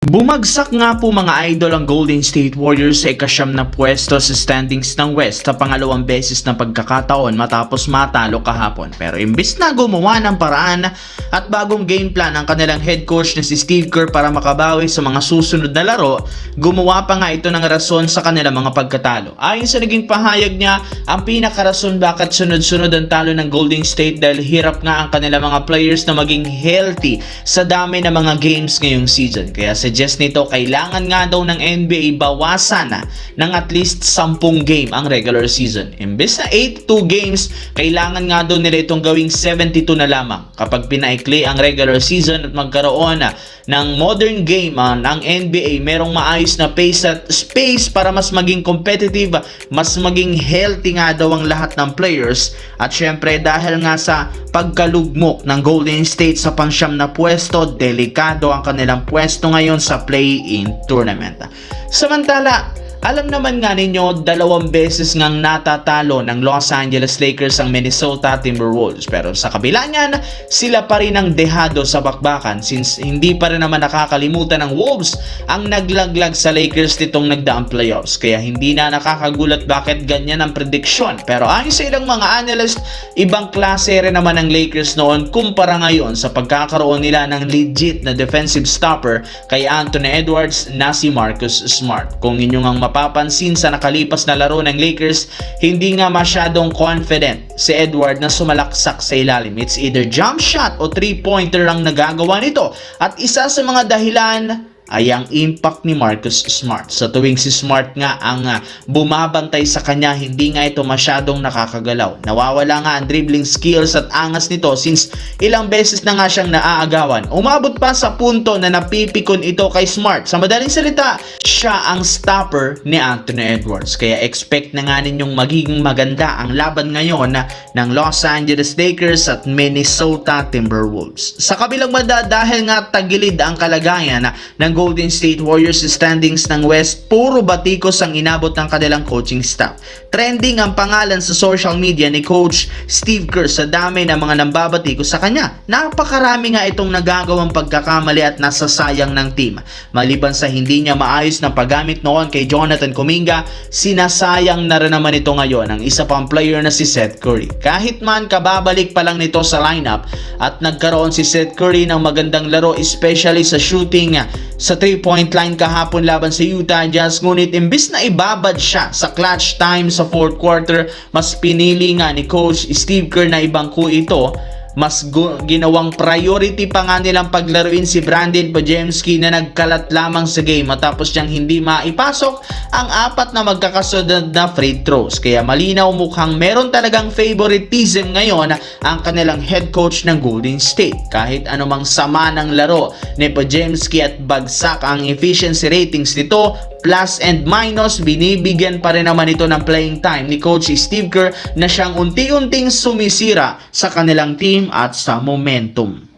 Bumagsak nga po mga idol ang Golden State Warriors sa ikasyam na pwesto sa standings ng West sa pangalawang beses na pagkakataon matapos matalo kahapon. Pero imbis na gumawa ng paraan at bagong game plan ang kanilang head coach na si Steve Kerr para makabawi sa mga susunod na laro, gumawa pa nga ito ng rason sa kanilang mga pagkatalo. Ayon sa naging pahayag niya, ang pinakarason bakit sunod-sunod ang talo ng Golden State dahil hirap nga ang kanilang mga players na maging healthy sa dami ng mga games ngayong season. Kaya suggest nito, kailangan nga daw ng NBA bawasan na ng at least 10 game ang regular season. Imbes na 82 games, kailangan nga daw nila itong gawing 72 na lamang. Kapag pinaikli ang regular season at magkaroon na ng modern game ng NBA, merong maayos na pace at space para mas maging competitive, mas maging healthy nga daw ang lahat ng players. At syempre dahil nga sa pagkalugmok ng Golden State sa pangsyam na pwesto, delikado ang kanilang pwesto ngayon sa play-in tournament. Samantala, alam naman nga ninyo, 2 beses ngang natatalo ng Los Angeles Lakers ang Minnesota Timberwolves. Pero sa kabila niyan, sila pa rin ang dehado sa bakbakan since hindi pa rin naman nakakalimutan ng Wolves ang naglaglag sa Lakers nitong nagdaang playoffs. Kaya hindi na nakakagulat bakit ganyan ang prediksyon. Pero ayon sa ilang mga analyst, ibang klase rin naman ang Lakers noon kumpara ngayon sa pagkakaroon nila ng legit na defensive stopper kay Anthony Edwards na si Marcus Smart. Kung inyong ang mapapansin sa nakalipas na laro ng Lakers, hindi nga masyadong confident si Edward na sumalaksak sa ilalim. It's either jump shot o 3-pointer lang nagagawa nito. At isa sa mga dahilan ay ang impact ni Marcus Smart. Sa tuwing si Smart nga ang bumabantay sa kanya, hindi nga ito masyadong nakakagalaw. Nawawala nga ang dribbling skills at angas nito since ilang beses na nga siyang naaagawan. Umabot pa sa punto na napipikon ito kay Smart. Sa madaling salita, siya ang stopper ni Anthony Edwards. Kaya expect na nga ninyong magiging maganda ang laban ngayon ng Los Angeles Lakers at Minnesota Timberwolves. Sa kabilang banda, dahil nga tagilid ang kalagayan ng Golden State Warriors standings ng West, puro batikos ang inabot ng kanilang coaching staff. Trending ang pangalan sa social media ni Coach Steve Kerr sa dami ng mga nambabatikos sa kanya. Napakarami nga itong nagagawang pagkakamali at nasasayang ng team. Maliban sa hindi niya maayos na paggamit noon kay Jonathan Kuminga, sinasayang na rin naman ito ngayon ang isa pang player na si Seth Curry. Kahit man kababalik pa lang nito sa lineup at nagkaroon si Seth Curry ng magandang laro, especially sa shooting sa 3-point line kahapon laban sa Utah Jazz, ngunit imbis na ibabad siya sa clutch time sa 4th quarter, mas pinili nga ni Coach Steve Kerr na ibangko ito. Mas ginawang priority pa nga nilang paglaruin si Brandon Podziemski na nagkalat lamang sa game matapos niyang hindi maipasok ang 4 na magkakasunod na free throws. Kaya malinaw mukhang meron talagang favoritism ngayon ang kanilang head coach ng Golden State. Kahit anumang sama ng laro ni Podziemski at bagsak ang efficiency ratings nito, plus and minus, binibigyan pa rin naman ito ng playing time ni Coach Steve Kerr na siyang unti-unting sumisira sa kanilang team at sa momentum.